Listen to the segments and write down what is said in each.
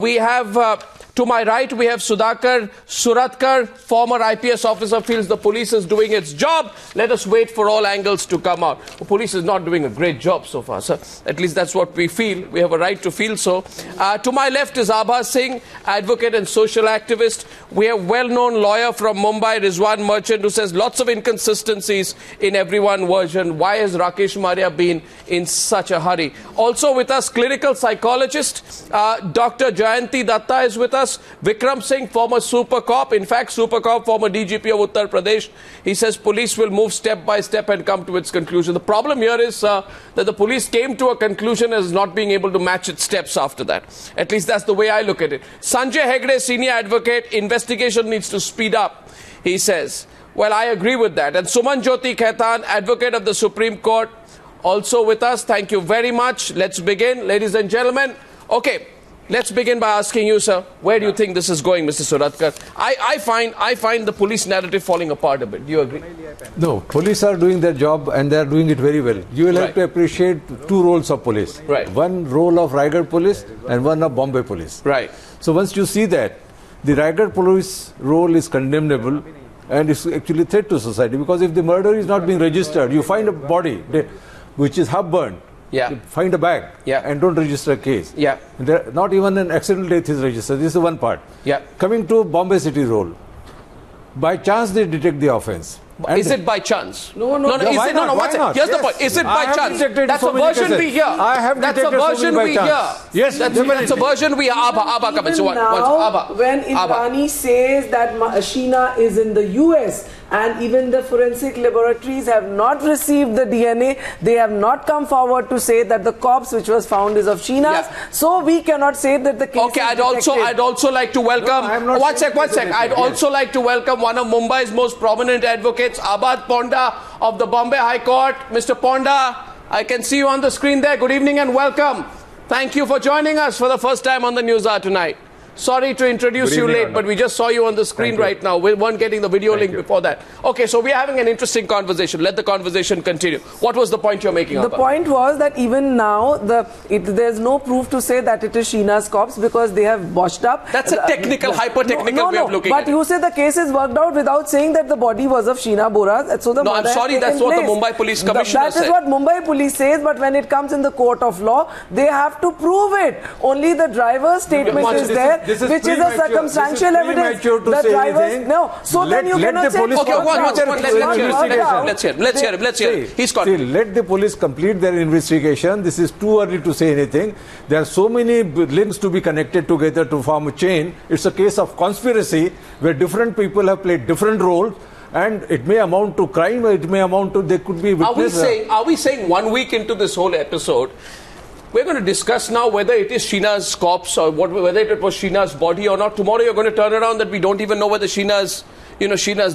We have, to my right, we have Sudhakar Suratkar, former IPS officer, feels the police is doing its job. Let us wait for all angles to come out. The police is not doing a great job so far, sir. At least that's what we feel. We have a right to feel so. To my left is Abha Singh, advocate and social activist. We have well-known lawyer from Mumbai, Rizwan Merchant, who says lots of inconsistencies in every one version. Why has Rakesh Maria been in such a hurry? Also with us, clinical psychologist, Dr. Jayanti Datta is with us. Vikram Singh, former super cop, in fact super cop, former DGP of Uttar Pradesh. He says police will move step by step and come to its conclusion. The problem here is that the police came to a conclusion as not being able to match its steps after that. At least that's the way I look at it. Sanjay Hegde, senior advocate, investigation needs to speed up, he says. Well, I agree with that. And Suman Jyoti Khaitan, advocate of the Supreme Court, also with us. Thank you very much. Let's begin, ladies and gentlemen. Okay. Let's begin by asking you, sir, where do you think this is going, Mr. Suratkar? I find the police narrative falling apart a bit. Do you agree? No, police are doing their job and they are doing it very well. You will have to appreciate two roles of police. Right. One role of Raigad police and one of Bombay police. Right. So once you see that, the Raigad police role is condemnable and it's actually a threat to society, because if the murder is not being registered, you find a body which is half-burned. Yeah. Find a bag and don't register a case. Yeah. Not even an accidental death is registered. This is one part. Yeah. Coming to Bombay City role, by chance they detect the offence. Is it by chance? No. One second. Here's the point. Is it by chance? That's a version we hear. I have That's a version we hear. Yes, that's a version we hear. Abha, come in. So now, when Indrani says that Sheena is in the US and even the forensic laboratories have not received the DNA, they have not come forward to say that the corpse which was found is of Sheena's. Yeah. So we cannot say that the case. Okay, I'd also like to welcome. One sec. I'd also like to welcome one of Mumbai's most prominent advocates, Abad Ponda of the Bombay High Court. Mr. Ponda, I can see you on the screen there. Good evening and welcome. Thank you for joining us for the first time on the News Hour tonight. Sorry to introduce you late, but we just saw you on the screen right now. We weren't getting the video link before that. Okay, so we're having an interesting conversation. Let the conversation continue. What was the point you're making? The point was that even now, there's no proof to say that it is Sheena's corpse because they have washed up. That's a technical, hyper-technical way of looking at it. But you say the case is worked out without saying that the body was of Sheena Bora. So I'm sorry, that's what the Mumbai Police Commissioner said. That is what Mumbai Police says, but when it comes in the court of law, they have to prove it. Only the driver's statement is there, which is a circumstantial evidence. The drivers, no. So then you cannot say. Okay, let's hear him. He's got. Let the police complete their investigation. This is too early to say anything. There are so many links to be connected together to form a chain. It's a case of conspiracy where different people have played different roles. And it may amount to crime, it may amount to, there could be witness. Are we saying 1 week into this whole episode, we're going to discuss now whether it is Sheena's corpse or whether it was Sheena's body or not. Tomorrow you're going to turn around that we don't even know whether Sheena's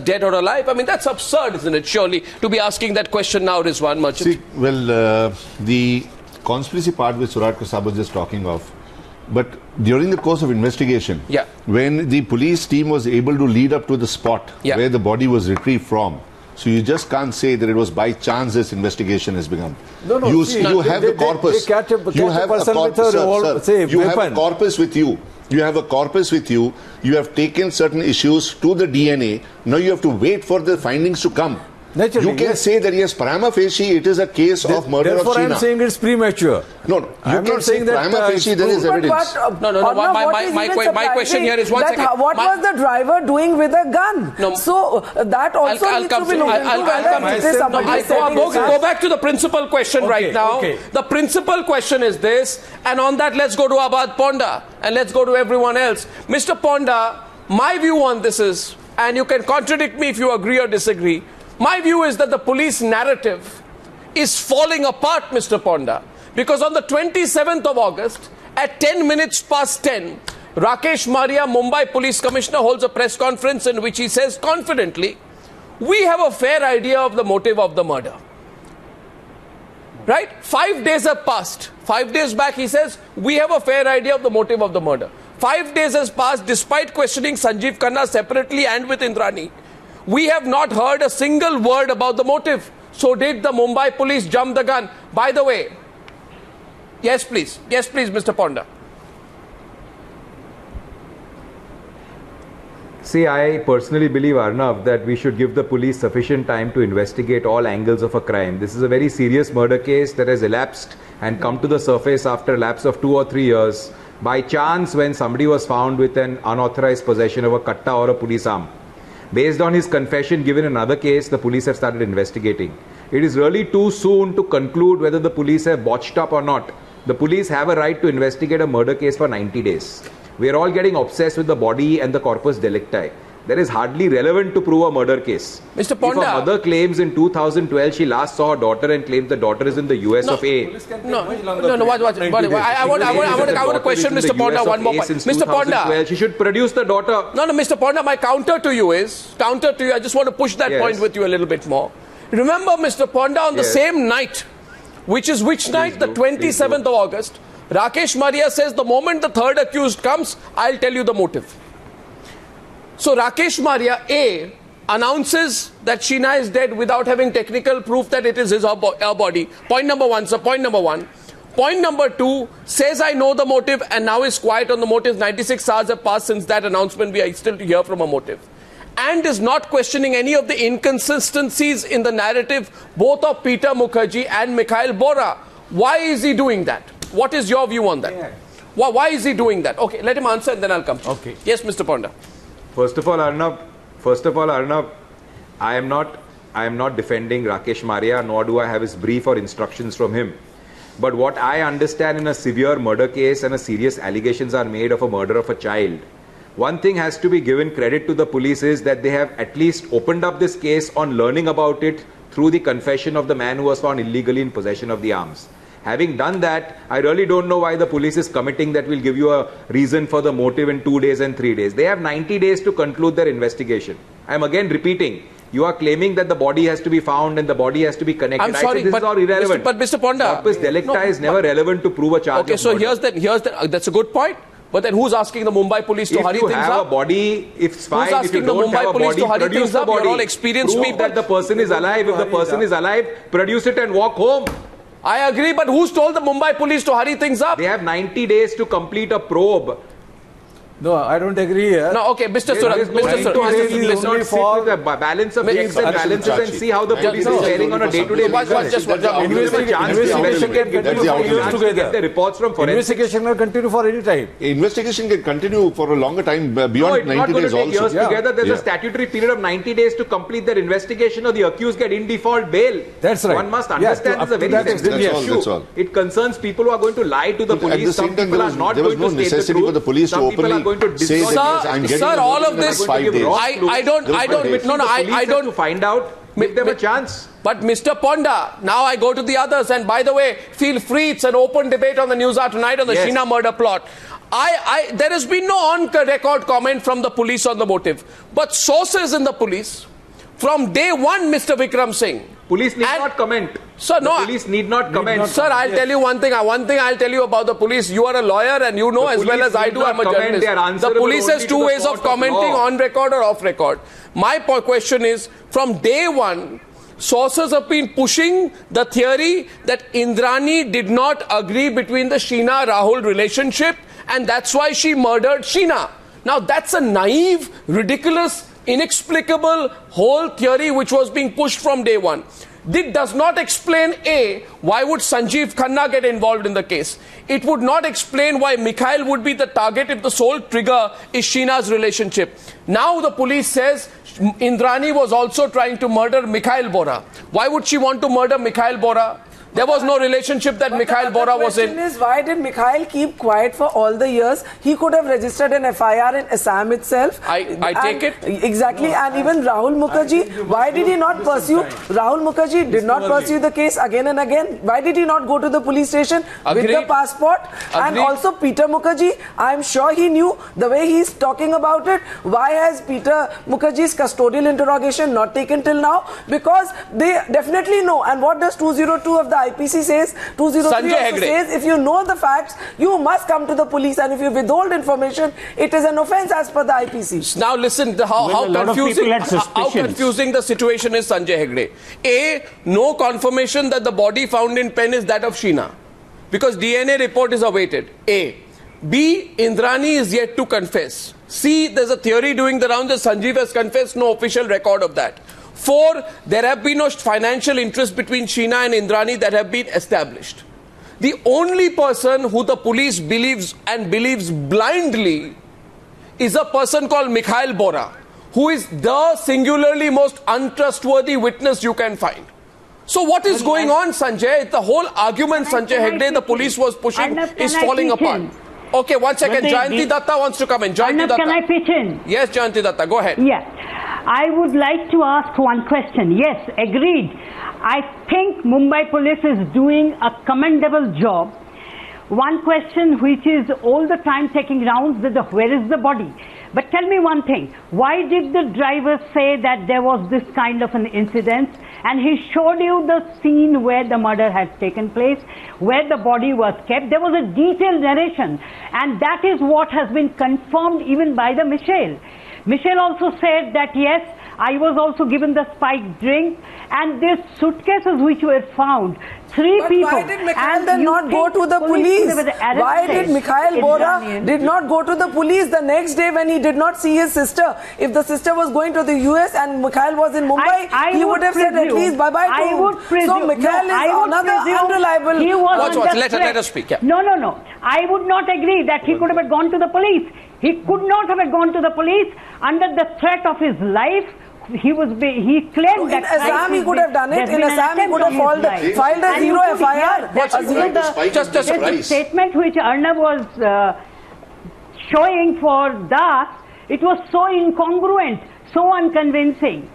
dead or alive. I mean, that's absurd, isn't it, surely, to be asking that question now, Rizwan Merchant? See, well, the conspiracy part which Suratkar Sahib was just talking of, but during the course of investigation, when the police team was able to lead up to the spot where the body was retrieved from, so you just can't say that it was by chance this investigation has begun. No. You have the corpus. You have a corpus with you. You have a corpus with you. You have taken certain issues to the DNA. Now you have to wait for the findings to come. Naturally, you can say that yes, prima facie, it is a case of murder of Sheena. Therefore, I'm saying it's premature. No, you can't say prima facie there is evidence. My question here is one second. What was the driver doing with a gun? No, so that also needs to be looked into. Go back to the principal question right now. The principal question is this, and on that, let's go to Abad Ponda and let's go to everyone else. Mr. Ponda, my view on this is, and you can contradict me if you agree or disagree, my view is that the police narrative is falling apart, Mr. Ponda, because on the 27th of August, at 10 minutes past 10, Rakesh Maria, Mumbai Police Commissioner, holds a press conference in which he says confidently, we have a fair idea of the motive of the murder. Right? 5 days have passed. 5 days back, he says, we have a fair idea of the motive of the murder. 5 days has passed despite questioning Sanjeev Khanna separately and with Indrani. We have not heard a single word about the motive. So did the Mumbai police jump the gun? By the way, yes please, Mr. Ponda. See, I personally believe, Arnav, that we should give the police sufficient time to investigate all angles of a crime. This is a very serious murder case that has elapsed and come to the surface after a lapse of 2 or 3 years by chance when somebody was found with an unauthorized possession of a katta or a police arm. Based on his confession given in another case, the police have started investigating. It is really too soon to conclude whether the police have botched up or not. The police have a right to investigate a murder case for 90 days. We are all getting obsessed with the body and the corpus delicti. That is hardly relevant to prove a murder case. Mr. Ponda. If a mother claims in 2012 she last saw her daughter and claims the daughter is in the US of A. Watch. I want to question Mr. Ponda one more point. Mr. Ponda. She should produce the daughter. No, Mr. Ponda, my counter to you, I just want to push that point with you a little bit more. Remember, Mr. Ponda, on the same night, which is which night? The 27th of August. Rakesh Maria says the moment the third accused comes, I'll tell you the motive. So Rakesh Maria, A, announces that Sheena is dead without having technical proof that it is her body. Point number one, sir. Point number one. Point number two, says I know the motive and now is quiet on the motive. 96 hours have passed since that announcement. We are still to hear from a motive. And is not questioning any of the inconsistencies in the narrative, both of Peter Mukherjee and Mikhail Bora. Why is he doing that? What is your view on that? Why is he doing that? Okay, let him answer and then I'll come. Okay. Yes, Mr. Ponda. First of all, Arnav, I am not defending Rakesh Maria, nor do I have his brief or instructions from him. But what I understand in a severe murder case and a serious allegations are made of a murder of a child, one thing has to be given credit to the police is that they have at least opened up this case on learning about it through the confession of the man who was found illegally in possession of the arms. Having done that, I really don't know why the police is committing that we'll give you a reason for the motive in 2 days and 3 days. They have 90 days to conclude their investigation. I am again repeating, you are claiming that the body has to be found and the body has to be connected. I'm sorry, this is all irrelevant. But Mr. Ponda, corpus delicti is never relevant to prove a charge. Okay, so here's that's a good point. But then who's asking the Mumbai police to hurry things up? If you have a body, it's fine. Who's asking if you don't the Mumbai have a police body, to hurry produce things the up? body. You're all experienced Prove people. that the person is alive. If the person is alive, produce it and walk home. I agree, but who's told the Mumbai police to hurry things up? They have 90 days to complete a probe. No, I don't agree here. No, okay, Mr. Surat. Listen for the balance of checks and balances and see how the police is faring on a day-to-day basis. Investigation can continue for years together. The reports from forensics. Investigation can continue for any time. Investigation can continue for a longer time beyond 90 days also. Years together. There's a statutory period of 90 days to complete their investigation or the accused get in default bail. That's right. One must understand this is a very sensitive issue. It concerns people who are going to lie to the police. Some people are not going to state the truth. For the police to openly say that I'm getting all of this. I don't find out. Give them a chance. But Mr. Ponda, now I go to the others, and by the way, feel free, it's an open debate on the News Hour tonight on the Sheena murder plot. There has been no on-record comment from the police on the motive. But sources in the police, from day one, Mr. Vikram Singh. Police need not comment. Sir, no. Police need not comment. Sir, I'll tell you one thing. One thing I'll tell you about the police. You are a lawyer and you know as well as I do, I'm a journalist. The police has two ways of commenting, on record or off record. My question is, from day one, sources have been pushing the theory that Indrani did not agree between the Sheena-Rahul relationship and that's why she murdered Sheena. Now, that's a naive, ridiculous, inexplicable whole theory which was being pushed from day one. This does not explain A, why would Sanjeev Khanna get involved in the case. It would not explain why Mikhail would be the target if the sole trigger is Sheena's relationship. Now the police says Indrani was also trying to murder Mikhail Bora. Why would she want to murder Mikhail Bora? There was no relationship that Mikhail Bora was in. The question is, why did Mikhail keep quiet for all the years? He could have registered an FIR in Assam itself. I take it. Exactly. And even Rahul Mukherjee, why did he not pursue? Rahul Mukherjee did not pursue the case again and again. Why did he not go to the police station with the passport? And also Peter Mukherjee, I'm sure he knew the way he's talking about it. Why has Peter Mukherjee's custodial interrogation not taken till now? Because they definitely know. And what does 202 of the IPC says, 203 says, if you know the facts, you must come to the police, and if you withhold information, it is an offence as per the IPC. Now listen, how confusing the situation is, Sanjay Hegde. A, no confirmation that the body found in pen is that of Sheena, because DNA report is awaited. A. B, Indrani is yet to confess. C, there's a theory doing the rounds that Sanjeev has confessed, no official record of that. 4, there have been no financial interests between Sheena and Indrani that have been established. The only person who the police believes and believes blindly is a person called Mikhail Bora, who is the singularly most untrustworthy witness you can find. So what is going on, Sanjay? The whole argument, Sanjay Hegde, the police was pushing, is falling apart. Okay, 1 second. Jayanti Datta wants to come in. Jayanti Datta. Can I pitch in? Yes, Jayanti Datta, go ahead. Yes. I would like to ask one question. Yes, agreed. I think Mumbai police is doing a commendable job. One question which is all the time taking rounds with where is the body? But tell me one thing. Why did the driver say that there was this kind of an incident? And he showed you the scene where the murder had taken place, where the body was kept. There was a detailed narration. And that is what has been confirmed even by the Michelle. Michelle also said that, yes, I was also given the spiked drink. And these suitcases which were found, three people. Why did Mikhail then not go to the police? Why did Mikhail Bora did not go to the police the next day when he did not see his sister? If the sister was going to the US and Mikhail was in Mumbai, he would have said at least bye-bye to him. So Mikhail is another unreliable. Watch, let us speak. Yeah. No. I would not agree that he could have gone to the police. He could not have gone to the police under the threat of his life. He claimed that in Assam he could have done it. In Assam he could have filed a zero FIR. The statement which Arnab was showing for Das, it was so incongruent, so unconvincing.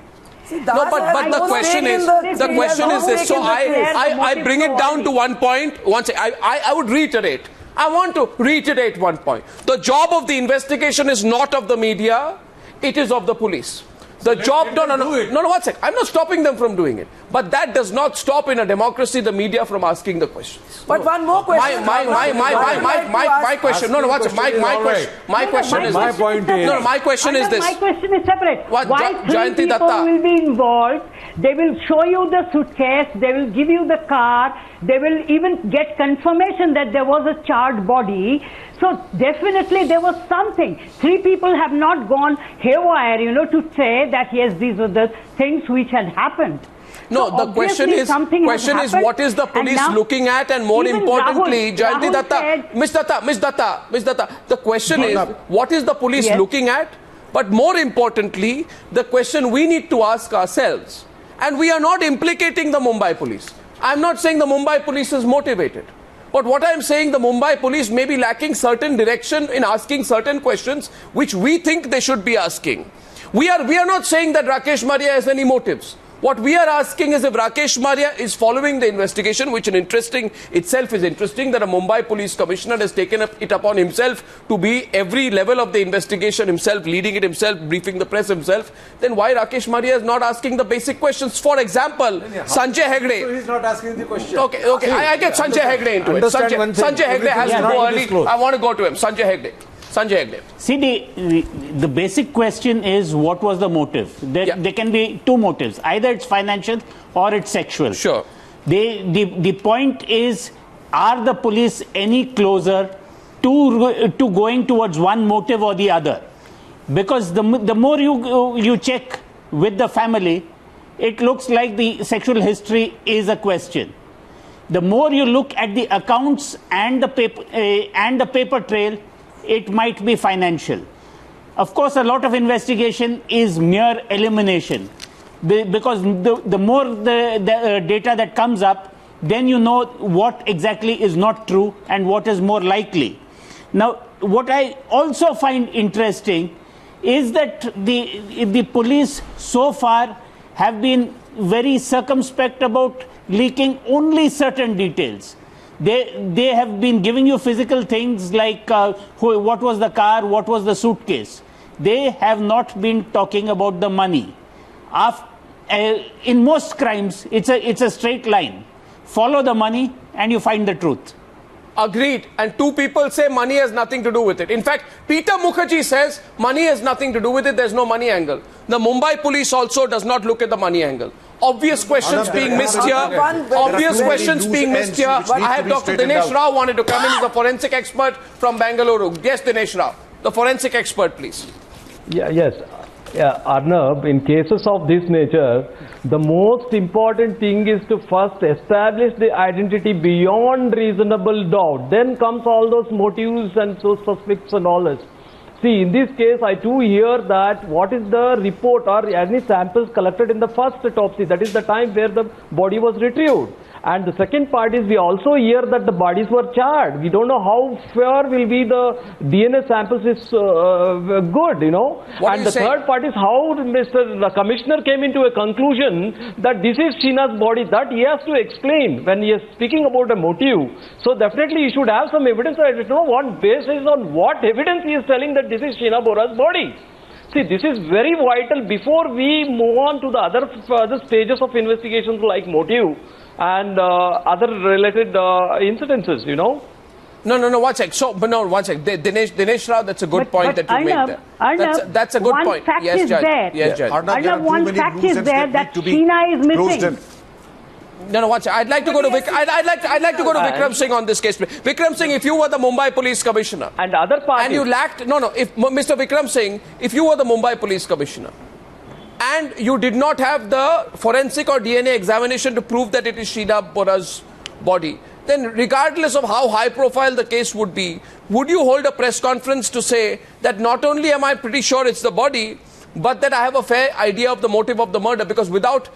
No, but the question is this. So I bring it down to one point. I would reiterate. I want to reiterate one point. The job of the investigation is not of the media. It is of the police. The job, no, 1 sec. I'm not stopping them from doing it. But that does not stop in a democracy the media from asking the questions. But one more question. My question. No, what's my question is my point is. No, my question is this. My question is separate. What, why Jayanti three people Datta will be involved? They will show you the suitcase. They will give you the car. They will even get confirmation that there was a charred body. So definitely there was something. Three people have not gone haywire, to say that yes, these were the things which had happened. No, so the question is what is the police looking at, and more importantly, Jayanti Datta, Ms. Datta, the question is what is the police looking at? But more importantly, the question we need to ask ourselves, and we are not implicating the Mumbai police. I'm not saying the Mumbai police is motivated. But what I am saying, the Mumbai police may be lacking certain direction in asking certain questions which we think they should be asking. We are not saying that Rakesh Maria has any motives. What we are asking is if Rakesh Maria is following the investigation, which itself is interesting that a Mumbai police commissioner has taken it upon himself to be every level of the investigation himself, leading it himself, briefing the press himself, then why Rakesh Maria is not asking the basic questions? For example, Sanjay Hegde. So he's not asking the question. Okay, I get Sanjay Hegde into it. Sanjay Hegde has to go early. I want to go to him. Sanjay Hegde. See, the basic question is what was the motive? There can be two motives. Either it's financial or it's sexual. Sure. The point is, are the police any closer to going towards one motive or the other? Because the more you check with the family, it looks like the sexual history is a question. The more you look at the accounts and the paper trail, it might be financial. Of course, a lot of investigation is mere elimination, because the more the data that comes up, then you know what exactly is not true and what is more likely. Now, what I also find interesting is that the police so far have been very circumspect about leaking only certain details. They have been giving you physical things like what was the car, what was the suitcase. They have not been talking about the money. In most crimes, it's a straight line. Follow the money and you find the truth. Agreed. And two people say money has nothing to do with it. In fact, Peter Mukherjee says money has nothing to do with it. There's no money angle. The Mumbai police also does not look at the money angle. Obvious questions being missed here. Obvious questions being missed here. I have Dr. Dinesh Rao wanted to come in. He's a forensic expert from Bengaluru. Yes, Dinesh Rao. The forensic expert, please. Yes. Arnab, in cases of this nature, the most important thing is to first establish the identity beyond reasonable doubt. Then comes all those motives and so suspects and all this. See, in this case, I too hear that what is the report or any samples collected in the first autopsy, that is the time where the body was retrieved. And the second part is we also hear that the bodies were charred. We don't know how far will be the DNA samples is good, you know. And the third part is how the commissioner came into a conclusion that this is Sheena's body, that he has to explain when he is speaking about a motive. So definitely he should have some evidence. I don't know what basis on what evidence he is telling that this is Sheena Bora's body. See, this is very vital before we move on to the other further stages of investigations like motive and other related incidences, you know. No, one sec. So, but no, one sec. Dinesh Rao, that's a good point that you made there. That's a good point. Yes, Judge. Yes, Judge. Arnab, one fact is there that Sheena is missing. No, watch. I'd like to go to I'd like to go to Vikram Singh on this case. Vikram Singh, if you were the Mumbai Police Commissioner and other parties, and you lacked if Mr. Vikram Singh, if you were the Mumbai Police Commissioner and you did not have the forensic or DNA examination to prove that it is Sheena Bora's body, then regardless of how high profile the case would be, would you hold a press conference to say that not only am I pretty sure it's the body, but that I have a fair idea of the motive of the murder? Because without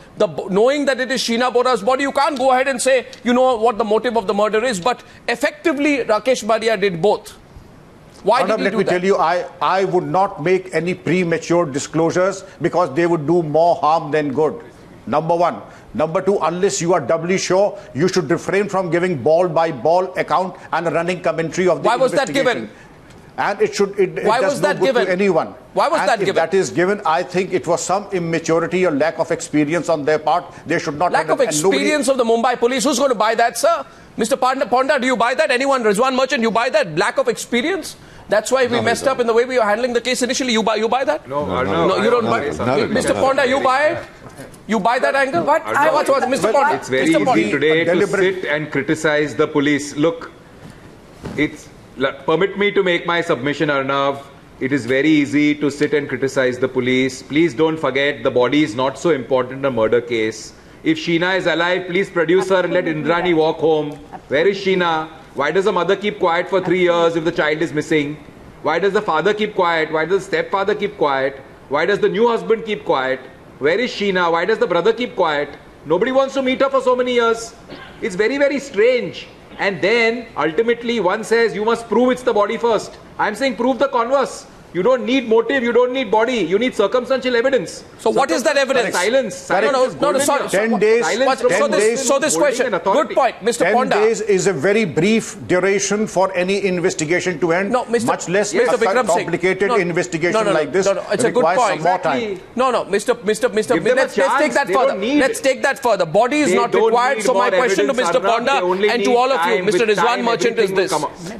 knowing that it is Sheena Bora's body, you can't go ahead and say you know what the motive of the murder is. But effectively, Rakesh Maria did both. Why did he do that? Let me tell you, I would not make any premature disclosures because they would do more harm than good. Number one. Number two, unless you are doubly sure, you should refrain from giving ball-by-ball account and a running commentary of the investigation. Why was that given? And it Why does was no that good given? to anyone. Why was that if given? That is given, I think it was some immaturity or lack of experience on their part. They should not lack have of experience of the Mumbai police. Who's going to buy that, sir? Mr. Ponda, do you buy that? Anyone? Rizwan Merchant, you buy that? Lack of experience? That's why we messed up in the way we were handling the case initially. You buy that? No, you don't buy it. Mr. Ponda, you buy it? You buy that angle? But Mr. Ponda. It's very easy today to sit and criticize the police. Look, permit me to make my submission, Arnav. It is very easy to sit and criticize the police. Please don't forget the body is not so important in a murder case. If Sheena is alive, please produce her and let Indrani walk home. Where is Sheena? Why does the mother keep quiet for 3 years if the child is missing? Why does the father keep quiet? Why does the stepfather keep quiet? Why does the new husband keep quiet? Where is Sheena? Why does the brother keep quiet? Nobody wants to meet her for so many years. It's very, very strange. And then, ultimately, one says, you must prove it's the body first. I'm saying prove the converse. You don't need motive, you don't need body, you need circumstantial evidence. So what is that evidence? Silence. No, sorry. 10 days. So this question, good point, Mr. Ponda. 10 days is a very brief duration for any investigation to end. No, much less a complicated investigation like this. No, it's a good point. More time. No, Mr. Let's take that further. Let's take that further. Body is not required. So my question to Mr. Ponda and to all of you, Mr. Rizwan Merchant, is this: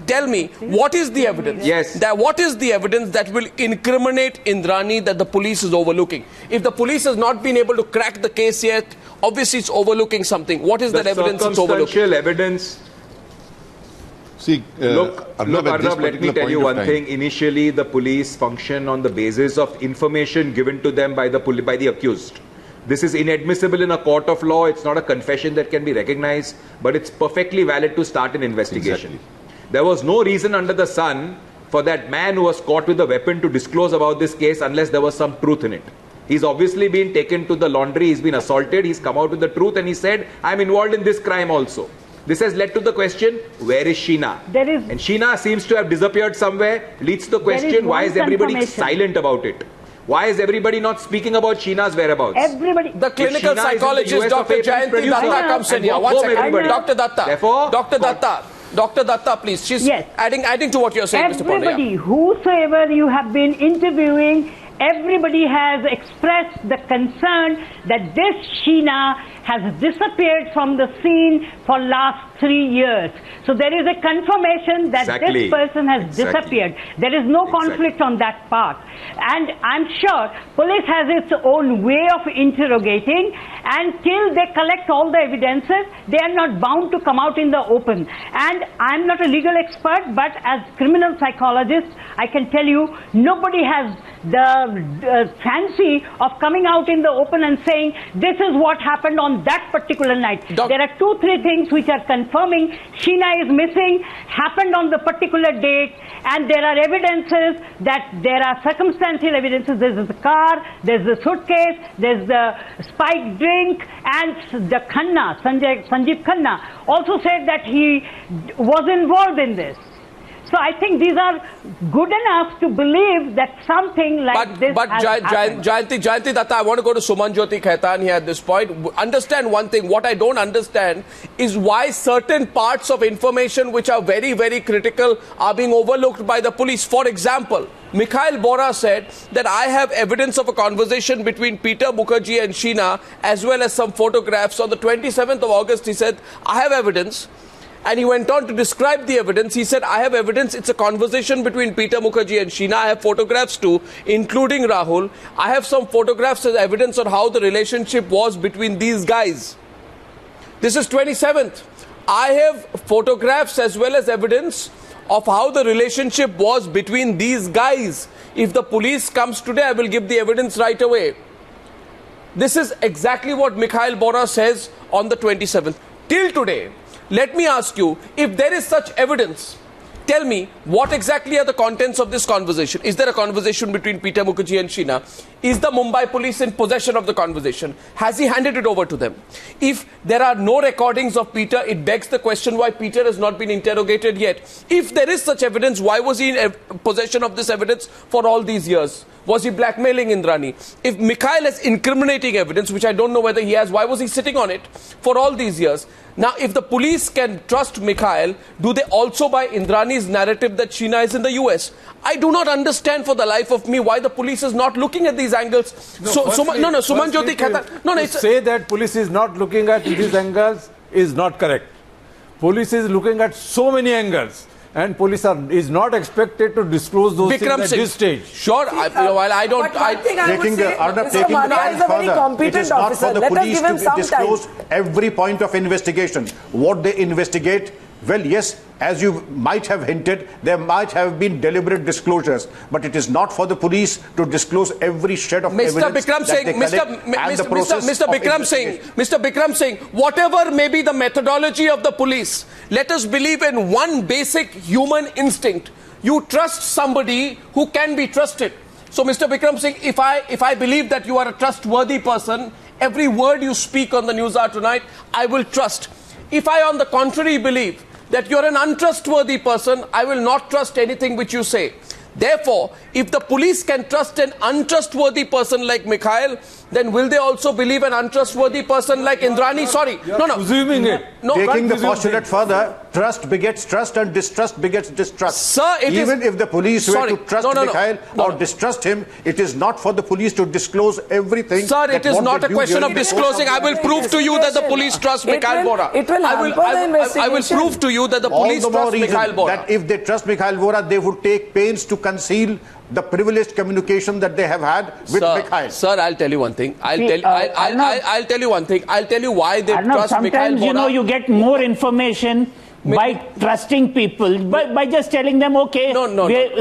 tell me, what is the evidence? Yes. What is the evidence that will incriminate Indrani that the police is overlooking? If the police has not been able to crack the case yet, obviously it's overlooking something. What is that evidence it's overlooking? Circumstantial evidence. See, look, Arnab, let me tell you one thing. Initially, the police function on the basis of information given to them by the accused. This is inadmissible in a court of law. It's not a confession that can be recognized, but it's perfectly valid to start an investigation. Exactly. There was no reason under the sun for that man who was caught with a weapon to disclose about this case unless there was some truth in it. He's obviously been taken to the laundry, he's been assaulted, he's come out with the truth and he said, I'm involved in this crime also. This has led to the question, where is Sheena? And Sheena seems to have disappeared somewhere, leads to the question, why is everybody silent about it? Why is everybody not speaking about Sheena's whereabouts? The clinical psychologist Dr. Jayanti Datta comes in here. One second. Dr. Datta. Therefore, Dr. Datta, please. She's adding to what you're saying, Mr. Ponda. Everybody, whosoever you have been interviewing, everybody has expressed the concern that this Sheena has disappeared from the scene for last 3 years. So there is a confirmation that this person has disappeared. There is no conflict on that part. And I'm sure police has its own way of interrogating, and till they collect all the evidences, they are not bound to come out in the open. And I'm not a legal expert, but as criminal psychologist, I can tell you nobody has the fancy of coming out in the open and saying this is what happened on that particular night. There are 2-3 things which are confirming Sheena is missing, happened on the particular date, and there are evidences that there are circumstantial evidences. There's the car, there's the suitcase, there's the spiked drink, and the Khanna, Sanjeev Khanna, also said that he was involved in this. So I think these are good enough to believe that something like this has happened. Jayanti Datta, I want to go to Sumanjyoti Khaitan here at this point. Understand one thing. What I don't understand is why certain parts of information which are very, very critical are being overlooked by the police. For example, Mikhail Bora said that I have evidence of a conversation between Peter Mukherjee and Sheena, as well as some photographs. On the 27th of August, he said, I have evidence. And he went on to describe the evidence. He said, I have evidence. It's a conversation between Peter Mukherjee and Sheena. I have photographs too, including Rahul. I have some photographs as evidence on how the relationship was between these guys. This is 27th. I have photographs as well as evidence of how the relationship was between these guys. If the police comes today, I will give the evidence right away. This is exactly what Mikhail Bora says on the 27th. Till today, let me ask you, if there is such evidence, tell me what exactly are the contents of this conversation? Is there a conversation between Peter Mukherjee and Sheena? Is the Mumbai police in possession of the conversation? Has he handed it over to them? If there are no recordings of Peter, it begs the question why Peter has not been interrogated yet. If there is such evidence, why was he in possession of this evidence for all these years? Was he blackmailing Indrani? If Mikhail has incriminating evidence, which I don't know whether he has, why was he sitting on it for all these years? Now, if the police can trust Mikhail, do they also buy Indrani's narrative that Sheena is in the US? I do not understand for the life of me why the police is not looking at these angles. Sumanjyoti Khaitan. Say that police is not looking at these angles is not correct. Police is looking at so many angles. And police is not expected to disclose those things at this stage. Sure, I don't. Taking the further, it is not for the police to disclose every point of investigation. What they investigate, well, yes, as you might have hinted, there might have been deliberate disclosures, but it is not for the police to disclose every shred of evidence that they collect and the process of investigation. Mr. Bikram Singh, whatever may be the methodology of the police, let us believe in one basic human instinct. You trust somebody who can be trusted. So, Mr. Bikram Singh, if I believe that you are a trustworthy person, every word you speak on the News Hour tonight, I will trust. If I, on the contrary, believe that you're an untrustworthy person, I will not trust anything which you say. Therefore, if the police can trust an untrustworthy person like Mikhail, then will they also believe an untrustworthy person like Indrani? Sorry. Presuming it. Taking the postulate further, trust begets trust and distrust begets distrust. Sir, even if the police were to trust Mikhail or distrust him, it is not for the police to disclose everything. Sir, it is not a question of disclosing. I will prove to you that the police trust Mikhail Bora. I will prove to you that the police trust Mikhail Bora. That if they trust Mikhail Bora, they would take pains to conceal the privileged communication that they have had with Mikhail. Sir, I'll tell you one thing. I'll tell you one thing. I'll tell you why they trust Mikhail Bora. You know, you get more information by trusting people, by just telling them, okay,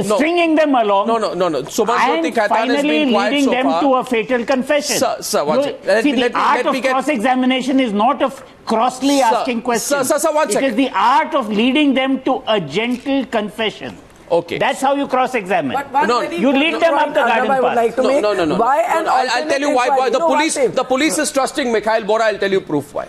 stringing them along. Sumanjyoti Khaitan has been quiet leading so them far. to a fatal confession. Sir, one second. See, the art of cross-examination is not of crossly asking questions. Sir, one second. It is the art of leading them to a gentle confession. Okay. That's how you cross-examine. You lead them up the garden path. I'll tell you why. The police is trusting Mikhail Bora. I'll tell you proof why.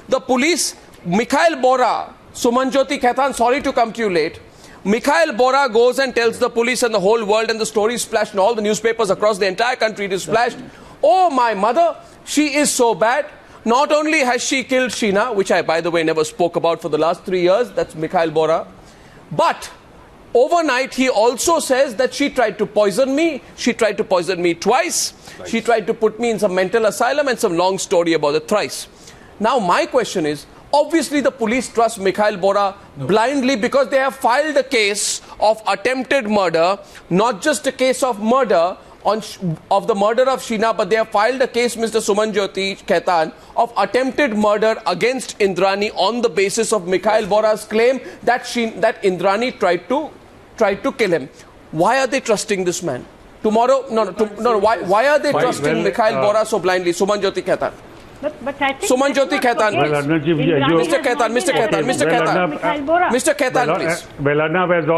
The police, Mikhail Bora, Sumanjyoti Khaitan, sorry to come to you late. Mikhail Bora goes and tells the police and the whole world, and the story is splashed in all the newspapers across the entire country. It is splashed. Oh, my mother, she is so bad. Not only has she killed Sheena, which I, by the way, never spoke about for the last 3 years. That's Mikhail Bora. But overnight, he also says that she tried to poison me. She tried to poison me twice. She tried to put me in some mental asylum, and some long story about it thrice. Now, my question is, Obviously, the police trust Mikhail Bora blindly because they have filed a case of attempted murder, not just a case of murder of the murder of Sheena, but they have filed a case, Mr. Sumanjyoti Khaitan, of attempted murder against Indrani on the basis of Mikhail Bora's claim that Indrani tried to kill him. Why are they trusting this man? Tomorrow, why are they trusting Mikhail Bora so blindly? Sumanjyoti Khaitan. But I think Sumanjyoti Khaitan, Mr. Khaitan, please. Well, Arnab, as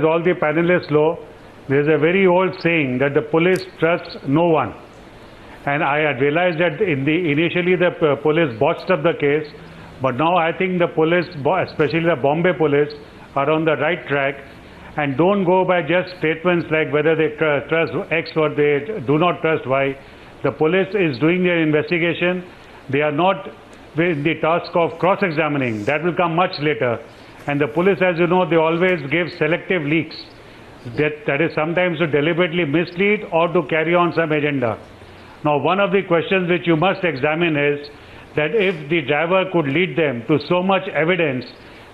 all the panelists know, there is a very old saying that the police trusts no one. And I had realized that initially the police botched up the case, but now I think the police, especially the Bombay police, are on the right track and don't go by just statements like whether they trust X or they do not trust Y. The police is doing their investigation. They are not with the task of cross-examining. That will come much later. And the police, as you know, they always give selective leaks. That is sometimes to deliberately mislead or to carry on some agenda. Now, one of the questions which you must examine is that if the driver could lead them to so much evidence,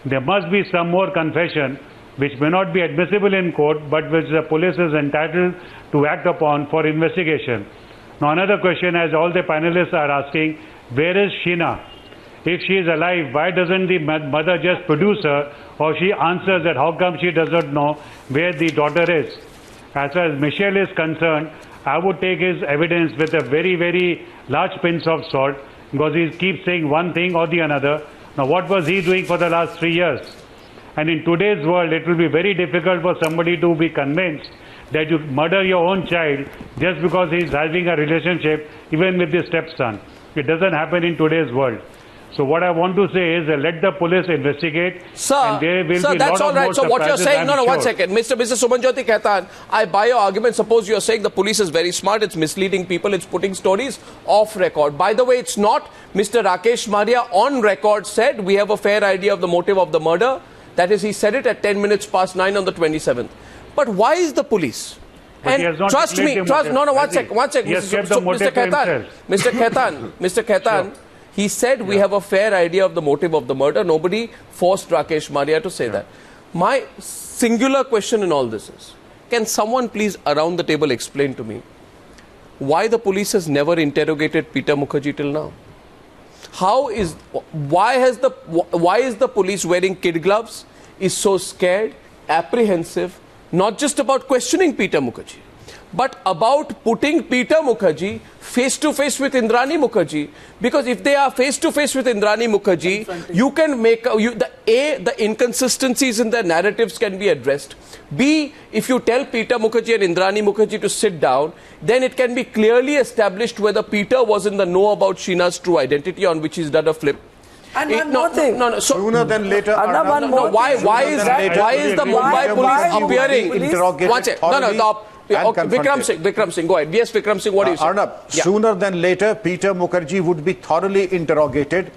there must be some more confession which may not be admissible in court, but which the police is entitled to act upon for investigation. Now, another question, as all the panelists are asking, where is Sheena? If she is alive, why doesn't the mother just produce her, or she answers that how come she does not know where the daughter is? As far as Michelle is concerned, I would take his evidence with a very, very large pinch of salt, because he keeps saying one thing or the another. Now, what was he doing for the last 3 years? And in today's world, it will be very difficult for somebody to be convinced that you murder your own child just because he is having a relationship even with the stepson. It doesn't happen in today's world. So what I want to say is let the police investigate. Sir, and there will be that's all right. So what you're saying, I'm one sure. second. Mr. Sumanjyoti Khaitan, I buy your argument. Suppose you're saying the police is very smart, it's misleading people, it's putting stories off record. By the way, it's not. Mr. Rakesh Maria on record said we have a fair idea of the motive of the murder. That is, he said it at 10 minutes past 9 on the 27th. But why is the police? But and trust me, one second, Mr. Khaitan, sure. He said we have a fair idea of the motive of the murder. Nobody forced Rakesh Maria to say that. My singular question in all this is, can someone please around the table explain to me why the police has never interrogated Peter Mukherjee till now? Why is the police wearing kid gloves, is so scared, apprehensive, not just about questioning Peter Mukherjee, but about putting Peter Mukherjee face to face with Indrani Mukherjee? Because if they are face to face with Indrani Mukherjee, you can make the inconsistencies in their narratives can be addressed. B, if you tell Peter Mukherjee and Indrani Mukherjee to sit down, then it can be clearly established whether Peter was in the know about Sheena's true identity, on which he's done a flip. And one more thing. Sooner than later. Why is the Mumbai police appearing? One second. Vikram Singh, go ahead. Yes, Vikram Singh, what do you say? Arnab, sooner than later, Peter Mukherjee would be thoroughly interrogated,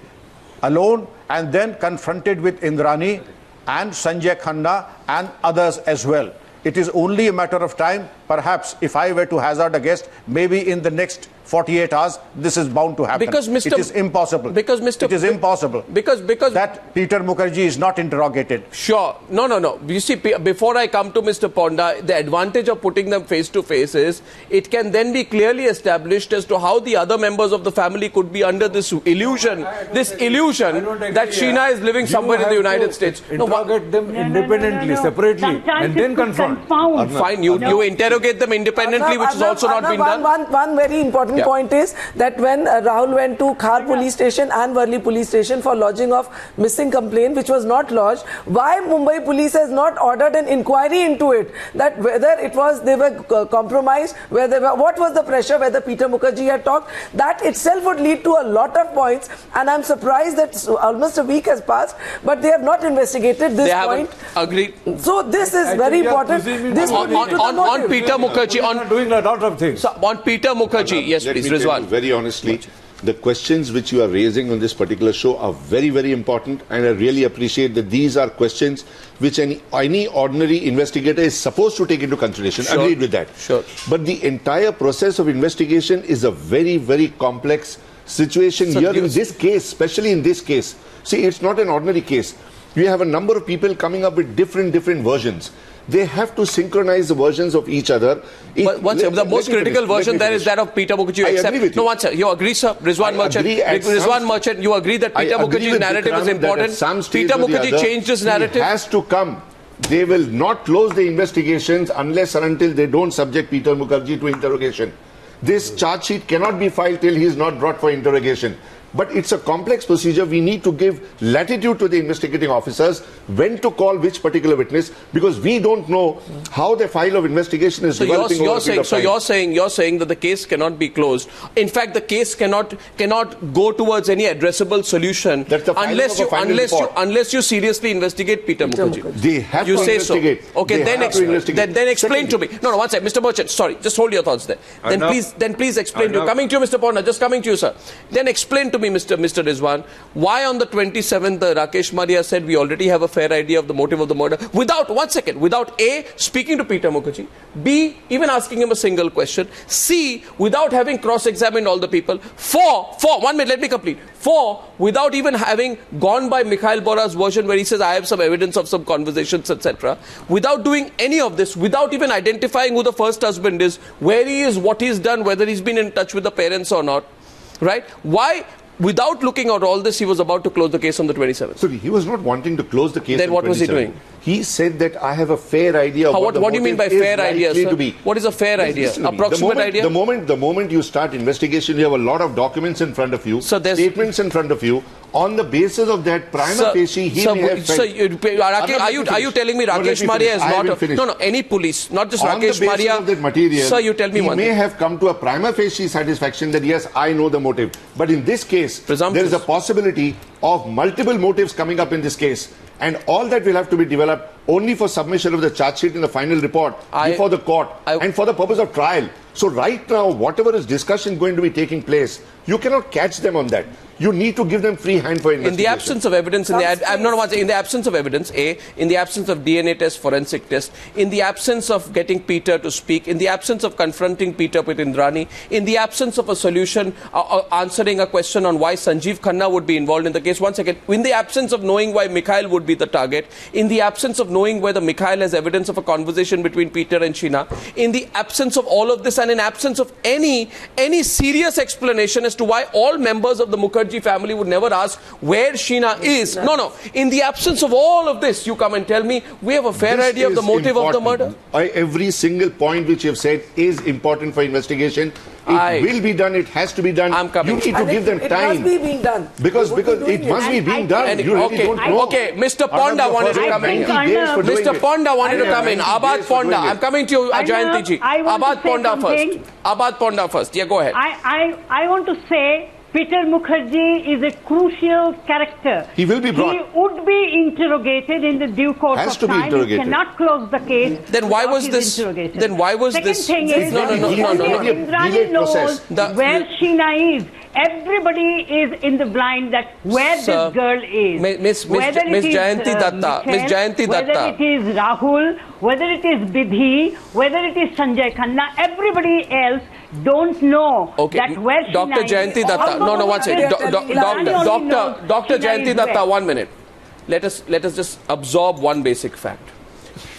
alone, and then confronted with Indrani and Sanjay Khanna and others as well. It is only a matter of time. Perhaps, if I were to hazard a guess, maybe in the next 48 hours, this is bound to happen. Because it is impossible. It is impossible. Because that Peter Mukherjee is not interrogated. Sure. No. You see, before I come to Mr. Ponda, the advantage of putting them face to face is it can then be clearly established as to how the other members of the family could be under this illusion, that Sheena is living somewhere in the United States. Interrogate them independently, separately, and then confront. Fine, you interrogate them independently, which has also not been done. One very important point is that when Rahul went to Khar police station and Worli police station for lodging of missing complaint, which was not lodged, why Mumbai police has not ordered an inquiry into it, that whether it was they were compromised, what was the pressure, whether Peter Mukherjee had talked, that itself would lead to a lot of points. And I'm surprised that almost a week has passed, but they have not investigated this point. Agreed. So this is very important. This on Peter Mukherjee, on doing a lot of things. So on Peter Mukherjee, yes, let please, me tell Rizwan. you very honestly, the questions which you are raising on this particular show are very, very important, and I really appreciate that these are questions which any ordinary investigator is supposed to take into consideration. Sure. Agreed with that. Sure. But the entire process of investigation is a very, very complex situation here in this case, especially in this case. See, it's not an ordinary case. You have a number of people coming up with different versions. They have to synchronize the versions of each other. The most critical version there is that of Peter Mukherjee. I agree with you. No, one sir. You agree, sir? Rizwan Merchant, you agree that Peter Mukherjee's narrative is important? Peter Mukherjee changed his narrative? He has to come. They will not close the investigations unless and until they don't subject Peter Mukherjee to interrogation. This charge sheet cannot be filed till he is not brought for interrogation. But it's a complex procedure. We need to give latitude to the investigating officers when to call which particular witness, because we don't know how the file of investigation is developing over a period of time. You're saying that the case cannot be closed. In fact, the case cannot go towards any addressable solution unless you seriously investigate Peter Mukherjee. They have to investigate. So. Okay, then explain to me. No, one second, Mr. Merchant. Sorry, just hold your thoughts there. Then please explain to you. Coming to you, Mr. Ponna. Just coming to you, sir. Then explain to me, Mr. Rizwan, why on the 27th Rakesh Maria said we already have a fair idea of the motive of the murder without A, speaking to Peter Mukherjee, B, even asking him a single question, C, without having cross-examined all the people, 1 minute, let me complete, 4, without even having gone by Mikhail Bora's version where he says I have some evidence of some conversations, etc., without doing any of this, without even identifying who the first husband is, where he is, what he's done, whether he's been in touch with the parents or not, right? Why? Without looking at all this, he was about to close the case on the 27th. So he was not wanting to close the case. Then what was he doing? He said that I have a fair idea of what do you mean by fair idea, sir? What is a fair idea? Approximate idea? The moment you start investigation, you have a lot of documents in front of you, statements in front of you. On the basis of that, prima facie, he may have felt... Are you telling me Rakesh Maria is not... No, any police, not just Rakesh Maria. On the basis of that material, sir, you tell me one thing. He may have come to a prima facie satisfaction that yes, I know the motive. But in this case, there is a possibility of multiple motives coming up in this case. And all that will have to be developed only for submission of the charge sheet in the final report before the court and for the purpose of trial. So right now, whatever is discussion going to be taking place, you cannot catch them on that. You need to give them free hand for investigation. In the absence of evidence, in the absence of evidence, in the absence of DNA test, forensic test, in the absence of getting Peter to speak, in the absence of confronting Peter with Indrani, in the absence of a solution, answering a question on why Sanjeev Khanna would be involved in the case, in the absence of knowing why Mikhail would be the target, in the absence of knowing whether Mikhail has evidence of a conversation between Peter and Sheena, in the absence of all of this and in absence of any serious explanation as to why all members of the Mukherjee family would never ask where Sheena is. No. In the absence of all of this, you come and tell me we have a fair idea of the motive of the murder. Every single point which you have said is important for investigation. It will be done. It has to be done. I'm coming. You need to give them time. It must be being done. Because it must be being done. You really don't know. Okay, Mr. Ponda wanted to come in. Mr. Ponda wanted to come in. Abad Ponda. I'm coming to you, Jayanti ji. Abad Ponda first. Abad Ponda first. Yeah, go ahead. I want to say Peter Mukherjee is a crucial character. He will be brought. He would be interrogated in the due course of time. He cannot close the case. Then why was this? Then why was Second this? thing is, Indrani knows where Sheena is. Everybody is in the blind that where this girl is. Miss Jayanti Datta. Miss Jayanti Datta. Whether it is Rahul, whether it is Bidhi, whether it is Sanjay Khanna, everybody else don't know that where Dr. Jayanti Datta. No, one second. Dr. Jayanti Datta, 1 minute. Let us just absorb one basic fact.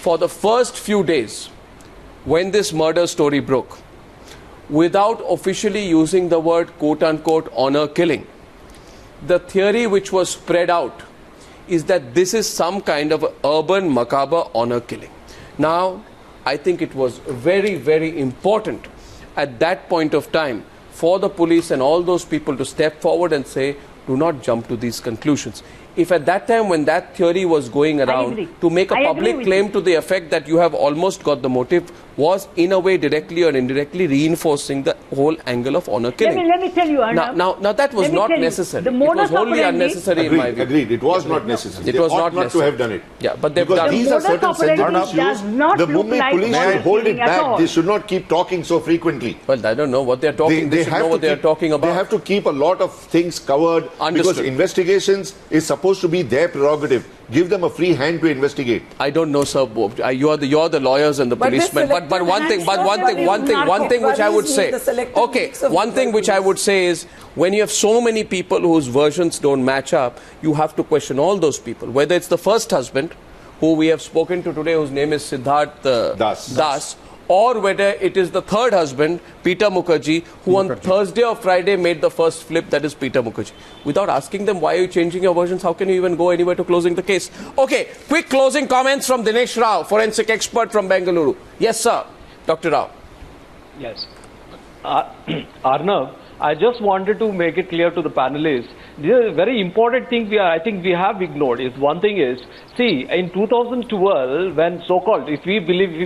For the first few days, when this murder story broke, without officially using the word quote-unquote honor killing, the theory which was spread out is that this is some kind of urban macabre honor killing. Now, I think it was very, very important at that point of time for the police and all those people to step forward and say, do not jump to these conclusions. If at that time when that theory was going around to make a public claim to the effect that you have almost got the motive was in a way directly or indirectly reinforcing the whole angle of honor killing. Let me tell you, Arnab. Now that was not necessary. It was wholly unnecessary in my view. Agreed. It was not necessary. It was not necessary to have done it. Yeah, but they've done it. These are certain sensitive issues. The Mumbai police should hold it back. They should not keep talking so frequently. Well, I don't know what they're talking. They should know what they're talking about. They have to keep a lot of things covered because investigations is supposed to be their prerogative. give them a free hand to investigate. I don't know, sir. You're the lawyers and the policemen. But one thing which I would say. Okay, one thing which I would say is, when you have so many people whose versions don't match up, you have to question all those people. Whether it's the first husband, who we have spoken to today, whose name is Siddharth Das, or whether it is the third husband, Peter Mukherjee, who on Thursday or Friday made the first flip, that is Peter Mukherjee. Without asking them why are you changing your versions, how can you even go anywhere to closing the case? Okay, quick closing comments from Dinesh Rao, forensic expert from Bengaluru. Yes, sir. Dr. Rao. Yes. Arnav, I just wanted to make it clear to the panelists. The very important thing I think we have ignored is one thing is, see, in 2012, when so-called, if we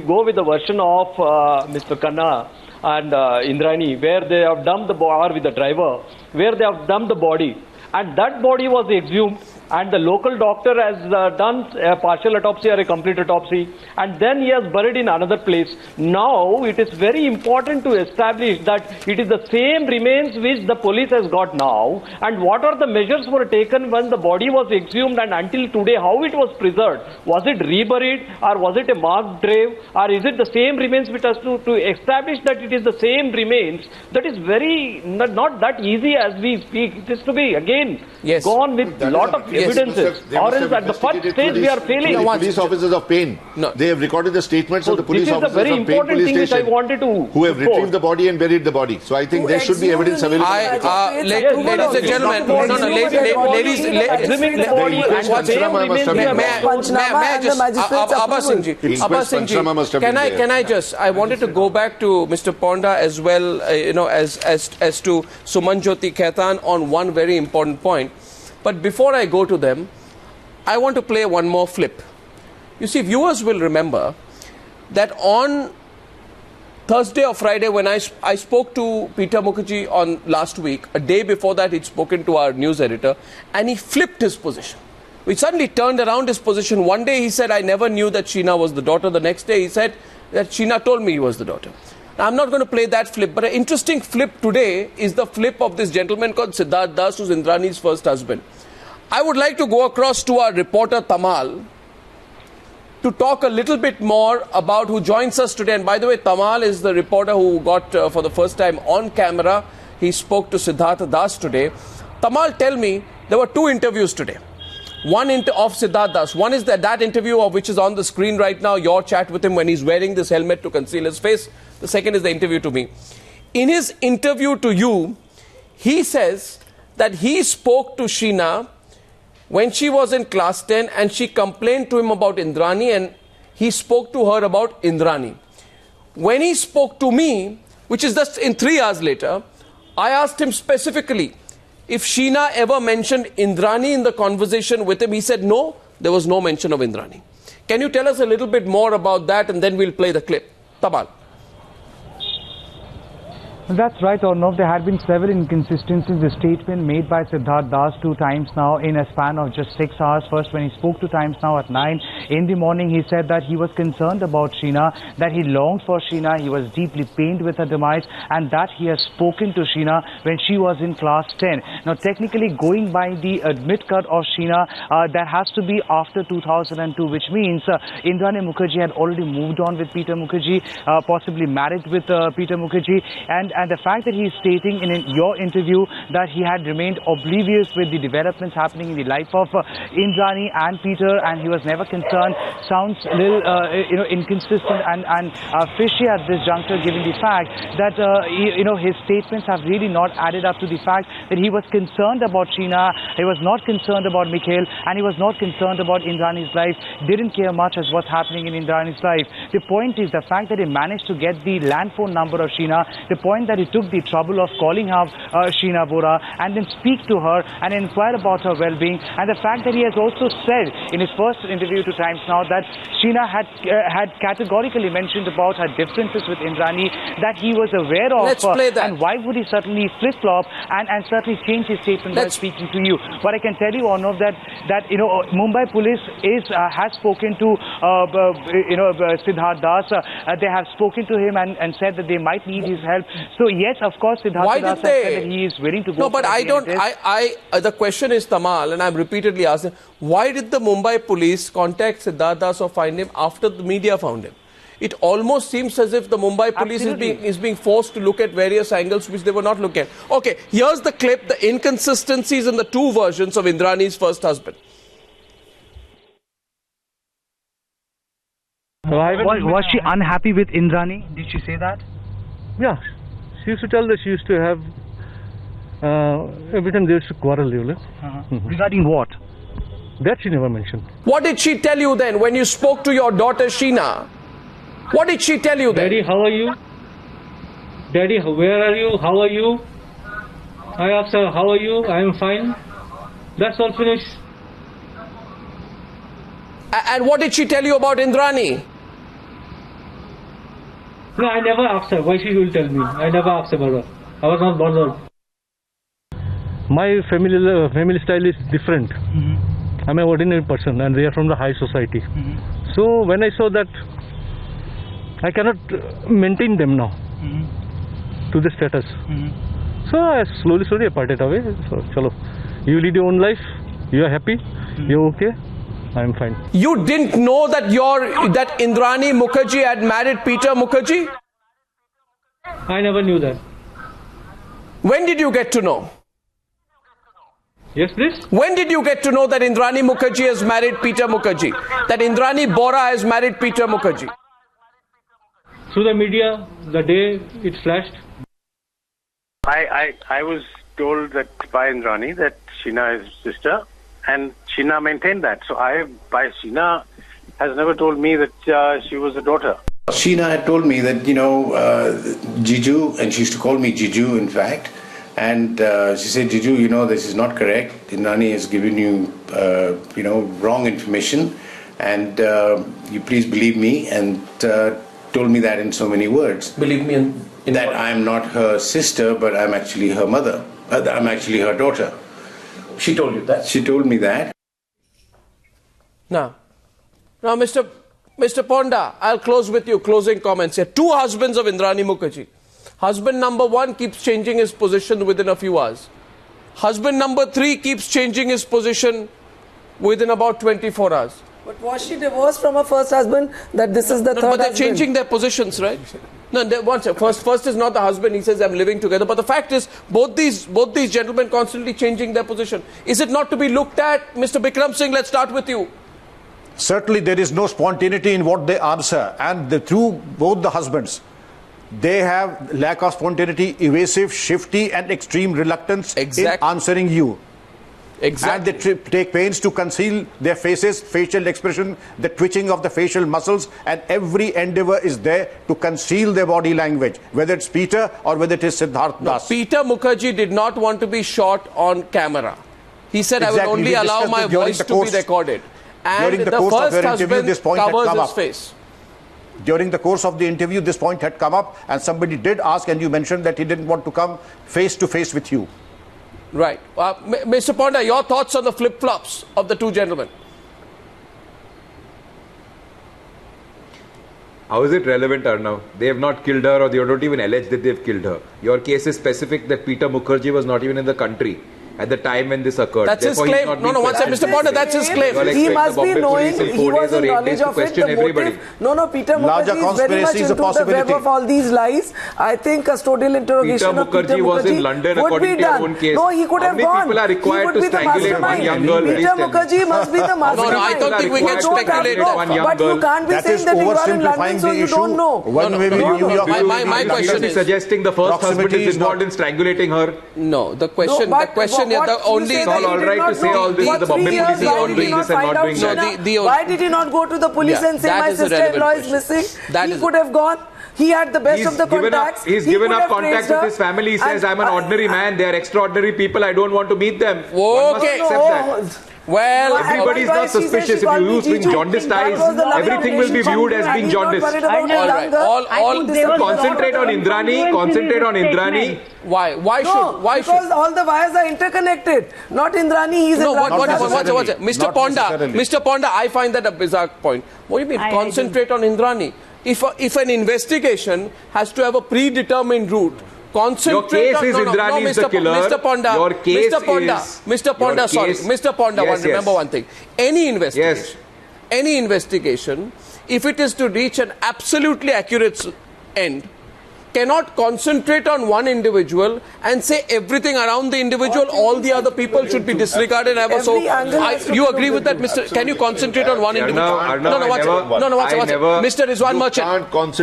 go with the version of Mr. Khanna and Indrani, where they have dumped the body with the driver, where they have dumped the body, and that body was exhumed, and the local doctor has done a partial autopsy or a complete autopsy, and then he has buried in another place. Now it is very important to establish that it is the same remains which the police has got now, and what are the measures were taken when the body was exhumed, and until today how it was preserved. Was it reburied, or was it a marked grave, or is it the same remains which has to establish that it is the same remains? That is very not that easy as we speak. It is to be again gone with a lot of evidences, or else at the first stage we are failing. The police officers of Pain, they have recorded the statements of the police officers of Pain police station who have retrieved the body and buried the body. So I think there should be evidence available. Ladies and gentlemen, I wanted to go back to Mr. Ponda as well, as to Sumanjyoti Khaitan on one very important point. But before I go to them, I want to play one more flip. You see, viewers will remember that on Thursday or Friday, when I spoke to Peter Mukherjee on last week, a day before that he'd spoken to our news editor, and he flipped his position. We suddenly turned around his position. One day he said, I never knew that Sheena was the daughter. The next day he said that Sheena told me he was the daughter. Now, I'm not going to play that flip, but an interesting flip today is the flip of this gentleman called Siddharth Das, who's Indrani's first husband. I would like to go across to our reporter Tamal to talk a little bit more about who joins us today. And by the way, Tamal is the reporter who got for the first time on camera. He spoke to Siddharth Das today. Tamal, tell me, there were two interviews today. One of Siddharth Das. One is that interview of which is on the screen right now, your chat with him when he's wearing this helmet to conceal his face. The second is the interview to me. In his interview to you, he says that he spoke to Sheena when she was in class 10 and she complained to him about Indrani and he spoke to her about Indrani. When he spoke to me, which is just in 3 hours later, I asked him specifically if Sheena ever mentioned Indrani in the conversation with him. He said no, there was no mention of Indrani. Can you tell us a little bit more about that, and then we'll play the clip? Tamal. That's right, Arnav. There had been several inconsistencies. The statement made by Siddharth Das 2 times now in a span of just 6 hours. First, when he spoke 2 times now at 9 in the morning, he said that he was concerned about Sheena, that he longed for Sheena, he was deeply pained with her demise, and that he has spoken to Sheena when she was in class 10. Now, technically, going by the admit cut of Sheena, that has to be after 2002, which means Indrani Mukherjee had already moved on with Peter Mukherjee, possibly married with Peter Mukherjee, and the fact that he is stating in your interview that he had remained oblivious with the developments happening in the life of Indrani and Peter, and he was never concerned, sounds a little inconsistent and fishy at this juncture, given the fact that his statements have really not added up to the fact that he was concerned about Sheena, he was not concerned about Mikhail, and he was not concerned about Indrani's life, didn't care much as what's happening in Indrani's life. The point is the fact that he managed to get the land phone number of Sheena, the point that he took the trouble of calling her Sheena Bora and then speak to her and inquire about her well-being, and the fact that he has also said in his first interview to times now that Sheena had categorically mentioned about her differences with Indrani that he was aware of. Let's play that. And why would he certainly flip-flop and certainly change his statement while speaking to you? But I can tell you, Arnav, that Mumbai police has spoken to Siddharth Das. They have spoken to him and said that they might need his help. So yes, of course, Siddharth Das has said that he is willing to go. No, but I don't. The question is, Tamal, and I'm repeatedly asking, why did the Mumbai police contact Siddharth Das or find him after the media found him? It almost seems as if the Mumbai police is being forced to look at various angles which they were not looking at. Okay, here's the clip, the inconsistencies in the two versions of Indrani's first husband. Was she unhappy with Indrani? Did she say that? Yeah, she used to tell that she used to have every time they used to quarrel. Regarding what? That she never mentioned. What did she tell you then when you spoke to your daughter Sheena? What did she tell you then? Daddy, how are you? Daddy, where are you? How are you? I asked her, how are you? I am fine. That's all finished. And what did she tell you about Indrani? No, I never asked her why she will tell me. I never asked about her. I was not bothered. My family style is different. I'm an ordinary person and they are from the high society. So when I saw that I cannot maintain them now to the status. So I slowly I parted away. So chalo, you lead your own life, you are happy, you're okay, I'm fine. You didn't know that Indrani Mukherjee had married Peter Mukherjee? I never knew that. When did you get to know? Yes, please? When did you get to know that Indrani Mukherjee has married Peter Mukherjee? That Indrani Bora has married Peter Mukherjee? Through the media, the day it flashed. I was told that by Indrani that Sheena is his sister, and Sheena maintained that. So Sheena has never told me that she was a daughter. Sheena had told me that, Jiju, and she used to call me Jiju, in fact, and she said, Jiju, this is not correct. Indrani has given you, wrong information, and you please believe me, and told me that in so many words. Believe me in that I'm not her sister, but I'm actually her mother. I'm actually her daughter. She told you that? She told me that. Now, Mr. Ponda, I'll close with you. Closing comments here. Two husbands of Indrani Mukherjee. Husband number 1 keeps changing his position within a few hours. Husband number 3 keeps changing his position within about 24 hours. But was she divorced from her first husband? That this is the third husband? But they're changing their positions, right? No, first is not the husband. He says, I'm living together. But the fact is, both these gentlemen constantly changing their position. Is it not to be looked at? Mr. Bikram Singh, let's start with you. Certainly there is no spontaneity in what they answer. And through both the husbands, they have lack of spontaneity, evasive, shifty and extreme reluctance in answering you. Exactly. And they take pains to conceal their faces, facial expression, the twitching of the facial muscles, and every endeavor is there to conceal their body language, whether it's Peter or whether it is Siddharth Das. Peter Mukherjee did not want to be shot on camera. He said, I will only allow my voice to be recorded. And during the course of your interview, this point had come up. Face. During the course of the interview, this point had come up, and somebody did ask, and you mentioned that he didn't want to come face to face with you. Right. Mr. Ponda, your thoughts on the flip-flops of the two gentlemen? How is it relevant, Arnav? They have not killed her, or they don't even allege that they've killed her. Your case is specific that Peter Mukherjee was not even in the country at the time when this occurred. That's his claim. No, one second, Mr. Ponda, that's his claim. He must be knowing, he was in knowledge of it, the motive. No, Peter Mukherjee is very much into the web of all these lies. I think custodial interrogation of Peter Mukherjee was in London according to your own case. No, he could have gone. People are required to strangulate one young girl? Peter Mukherjee must be the mastermind. No, I don't think we can speculate that. But you can't be saying that you are in London, so you don't know. My question is suggesting the first husband is involved in strangulating her. No, the question is the only. It's all right to say all this. The Bombay police is not doing this and not doing that. Why did he not go to the police and say my sister-in-law is missing? He could have gone. He had the best of the contacts. He's given up contact with his family. He says, I'm an ordinary man. They are extraordinary people. I don't want to meet them. Okay. Well, everybody is not suspicious. If you use being jaundiced eyes, everything will be viewed as being jaundiced. Concentrate on Indrani. Concentrate on Indrani. Why? Why because should? all the wires are interconnected. Not Indrani. He's No, Indrani. watch it. Mr. Ponda, I find that a bizarre point. What do you mean? Concentrate on Indrani. If an investigation has to have a predetermined route, concentrate your case is Indrani is the killer. Mr. Ponda, your case Mr. Ponda, sorry. Mr. Ponda, remember one thing. Any investigation, if it is to reach an absolutely accurate end, cannot concentrate on one individual and say everything around the individual, all the other people should be disregarded. You agree with that, Mr. Can you concentrate on one individual? Mr. Rizwan Merchant.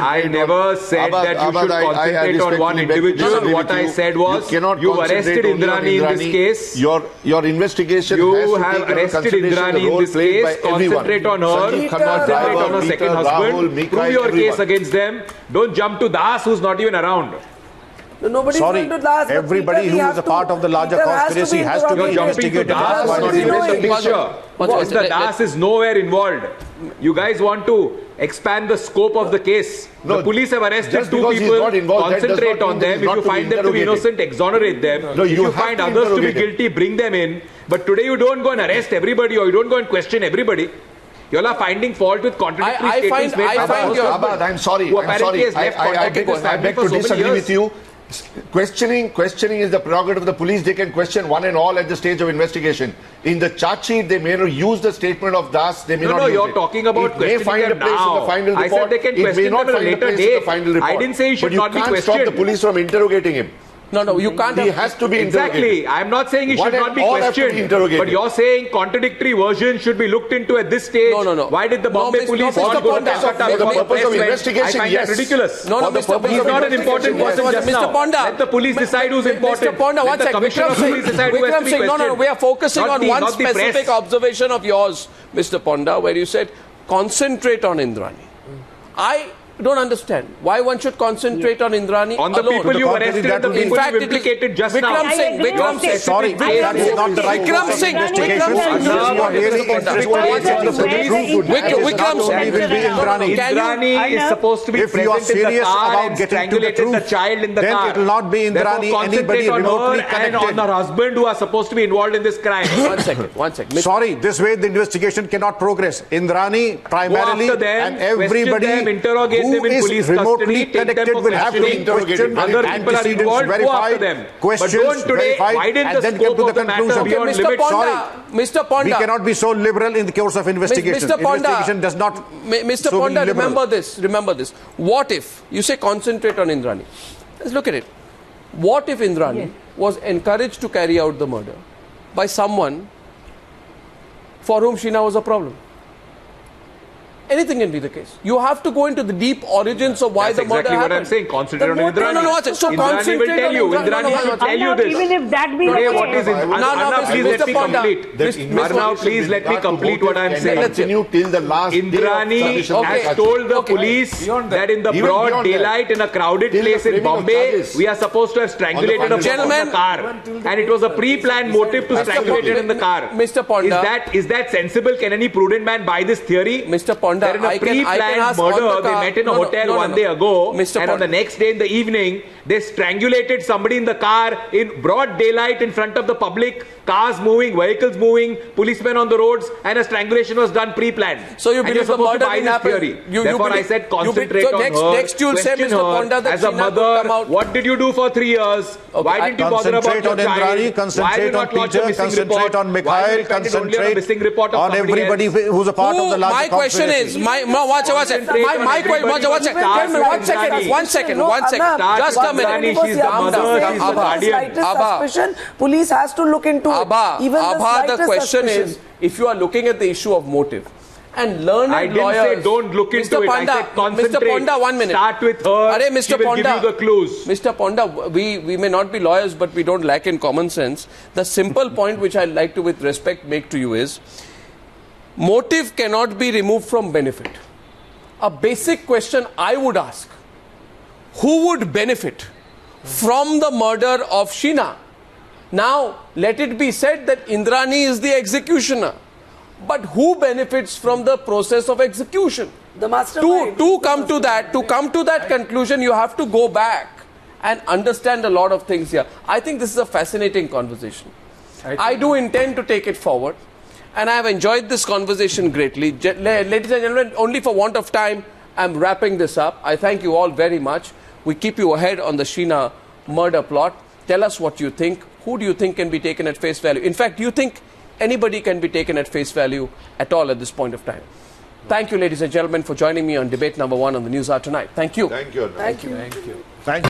I never said that you should concentrate on one individual. What I said was, you arrested Indrani in this case. Your investigation you have arrested Indrani in this case. Concentrate on her. Concentrate on her second husband. Prove your case against them. Don't jump to Das, who's not even around. Sorry, everybody who is a part of the larger conspiracy has to be investigated. Das is not even in the picture. The Das is nowhere involved. You guys want to expand the scope of the case. The police have arrested two people. Concentrate on them. If you find them to be innocent, exonerate them. If you find others to be guilty, bring them in. But today you don't go and arrest everybody, or you don't go and question everybody. You all are finding fault with contradictory statements made by Abad, I'm sorry. Who apparently has left I beg to disagree with you. Questioning is the prerogative of the police. They can question one and all at the stage of investigation. In the charge sheet, they may not use the statement of Das. They may not use you're talking about questioning find a place now. in the final report. I said they can question them at a later date. I didn't say you should not be questioned. But you can't stop the police from interrogating him. No, you can't. He has to be interrogated. Exactly. I'm not saying he should not be questioned. But you're saying contradictory versions should be looked into at this stage. No. Why did the Bombay police not go to Calcutta for the purpose of investigation? I find that ridiculous. No, Mr. He's not an important person just now. Mr. Ponda. Let the police decide who's important. Mr. Ponda, one second. Vikram Singh, no, we are focusing on one specific observation of yours, Mr. Ponda, where you said concentrate on Indrani. I don't understand why one should concentrate on Indrani on the alone. people you arrested and the people you implicated just now. Vikram Singh, sorry, that is not the right Vikram Singh, Indrani is supposed to be present in the car and strangulated the child in the car. Then it will not be Indrani, anybody remotely connected. And on her husband who are supposed to be involved in this crime. One second. Sorry, this way the investigation cannot progress. Indrani primarily and everybody who is remotely connected will have to be questioned, antecedents verified, questions verified, and then come to the conclusion. Mr. Ponda, we cannot be so liberal in the course of investigation. Investigation does not. Mr. Ponda, remember this. What if you say concentrate on Indrani? Let's look at it. What if Indrani was encouraged to carry out the murder by someone for whom Sheena was a problem? Anything can be the case. You have to go into the deep origins of why the murder happened. That's exactly what I'm saying. Concentrate on Indrani. No. So Indrani will tell you. Indrani will tell you this. Even if that be Today, what is Arnav, please let me complete. Arnav, please let me complete what I'm saying. Continue till the last. Indrani has told the police that in the broad daylight in a crowded place in Bombay, we are supposed to have strangulated a person in the car. And it was a pre-planned motive to strangulate it in the car. Mr. Ponda. Is that sensible? Can any prudent man buy this theory? Mr. Ponda. That in a pre-planned murder, they met in a hotel one day ago, and on the next day in the evening, they strangulated somebody in the car in broad daylight in front of the public, cars moving, vehicles moving, policemen on the roads, and a strangulation was done pre-planned. So you believe the murder didn't happen? Therefore, I said concentrate on her. Next you'll say, Mr. Ponda, that as a mother, what did you do for 3 years? Why didn't you bother about your child? Concentrate on Peter, concentrate on Mikhail, concentrate on everybody who's a part of the larger My question is, one second. Just a minute. She's the mother, she's the guardian. Suspicion, police has to look into it. Even the question is, if you are looking at the issue of motive, and learned I didn't lawyers, say don't look into Mr. it. Ponda, I said concentrate. Mr. Ponda, 1 minute. Start with her. Mr. She will Ponda, give you the clues. Mr. Ponda, we may not be lawyers, but we don't lack in common sense. The simple point which I'd like to, with respect, make to you is, motive cannot be removed from benefit. A basic question I would ask, who would benefit from the murder of Sheena? Now, let it be said that Indrani is the executioner. But who benefits from the process of execution? The mastermind. To come to that conclusion, you have to go back and understand a lot of things here. I think this is a fascinating conversation. I do intend to take it forward, and I have enjoyed this conversation greatly. Ladies and gentlemen, only for want of time, I'm wrapping this up. I thank you all very much. We keep you ahead on the Sheena murder plot. Tell us what you think. Who do you think can be taken at face value? In fact, do you think anybody can be taken at face value at all at this point of time? Thank you, ladies and gentlemen, for joining me on debate number 1 on the News Hour tonight. Thank you. Thank you. Thank you. Thank you.